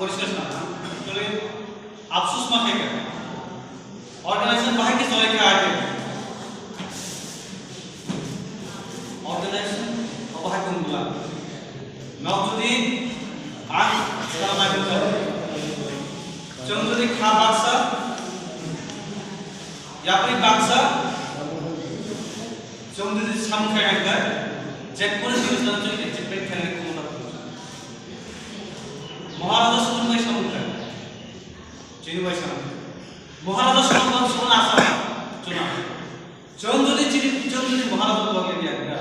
করিস না চলে আফসোস মা খাই ऑर्गेनाइजेशन बाहर की सोए के आते ऑर्गेनाइजेशन बाहर को मिला नौकरी आग सेला मार कर चंद्री खा बाक्सा या फिर बाक्सा चंद्री साम खाए कर जेट कोने दिवस दान चले चिपे खेलने को मत महाराजा सुन में समुद्र चीन में समुद्र महाराजा सुन सुन आसा चुना चंद्री चीनी महाराजा लगे दिया गया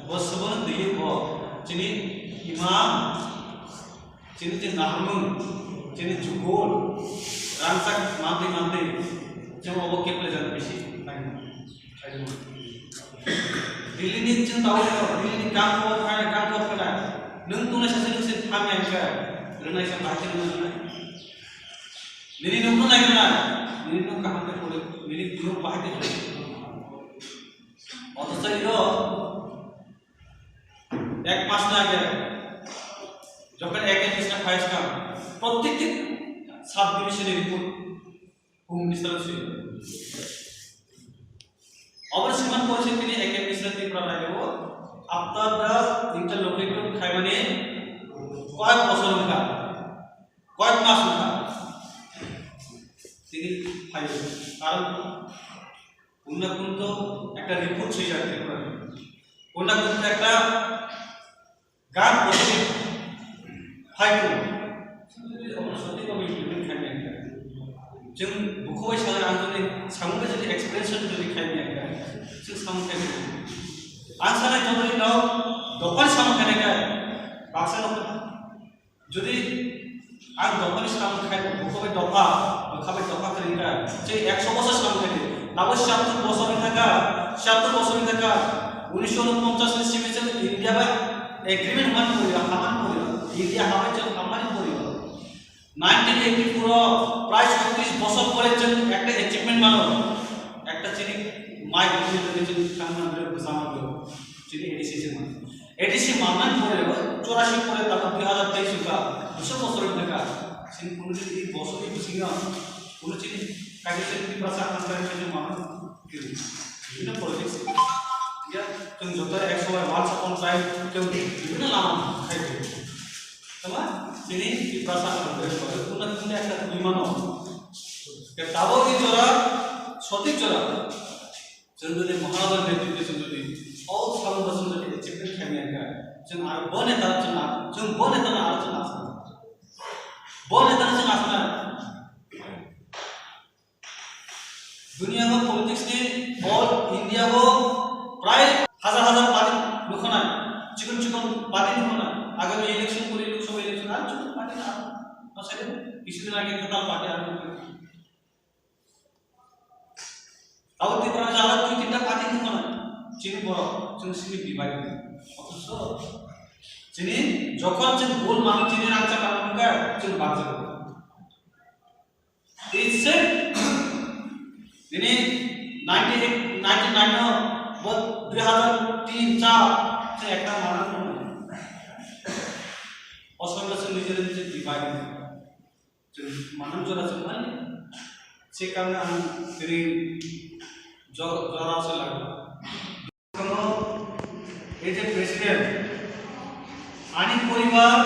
बस सबन दिए वो चीनी इमाम चीनी ते नाहमुन चीनी जुगोल रांसा माते जब वो के प्ले जाने पिछी दिल्ली नी चंद ताऊ दिल्ली नी काम को खाना नंग तूने से थाम या क्या लड़ना ऐसा बाकी नहीं निरी नंग नहीं करना निरी नंग कहाँ पे पूरे निरी दिनों बाकी और तो सही रो एक पास ना गया जब कर एक किसका फाइस का प्रत्येक सात डिविजन रिपोर्ट होम मिनिस्टर से और सीमान पहुंचे के लिए एक मिनिस्टर की प्राप्त है वो आफ्टर द इंटरलोकेटेड खाइमाने कॉय पसंद का कॉय मास का तीन फाइव कारण उन्ना कुन तो एक रिपोर्ट से जाते हैं उन्ना कुन तो एक गान पॉजिटिव फाइव और सत्य को भी इम्प्लीमेंट करने का जों बुखोय सागर आंजोने सामुंगे जदि एक्सप्रेशन जदि खाइने का जों सामुंगे आंसारा जदि नाव दखल सामुंगे का बाक्सा नखा जदि आं दखल सामुंगे खाइ बुखोय दफा खाबाय दफा करिका जे 100 বছর सामुंगे दाबो 70 বছরই থাকা 1949 এর সিমিচেল ইন্ডিয়া বা एग्रीमेंट मान करियो हामान करियो इंडिया हावे चल हामान करियो 1984 প্রায় 36 বছর পরে যে একটা অ্যাচিভমেন্ট মানো একটা চিনি মাই গভর্নমেন্ট যে কামনা করে জামা দিও চিনি এডিসি মানন পরে 84 পরে তারপর 2023 কা 200 বছরের টাকা সিন কোন যে এই বছরই বুঝিনা কোন চিনি কাগজের কি ভাষা আন্তর্জাতিক যে মানন বিভিন্ন পলিটিক্স या जों जत 100 वान्स अपॉन टाइम जों বিভিন্ন লাম খাইতে तमा চিনি কি ভাষা আন্তর্জাতিক কোন কোন একটা বিমান के ताबो की जोरा सঠিক जोरा जों যদি महाराजा नेतृत्व जों যদি all সামগ্রী যদি চিপে খেমিয়া का जों आरो बने ता जों बने ता आलोचना আছে बने ता जों आसना दुनिया को पॉलिटिक्स ने और इंडिया को प्राय हजार पार्टी लुखना चिकन पार्टी लुखना आगामी इलेक्शन पूरी लोकसभा इलेक्शन आ चिकन पार्टी ना नसेले কিছুদিন আগে টোটাল পার্টি আরম্ভ করে তাও তিনটা যারা দুই তিনটা পার্টি লুখনা চিনি বড় চিনি সিমি ডিভাইড অথচ চিনি যখন যে গোল মানুষ চিনি রাখছে কারণটা চিনি বাজে ইটস চিনি 99 बहुत 2003-4 से एक ना माना तो असंगत से निजे डिवाइड जो मानव जो रास्ते में से कारण हम तेरी जो जरा से लगा कमो ये जो प्रेसिडेंट आनी परिवार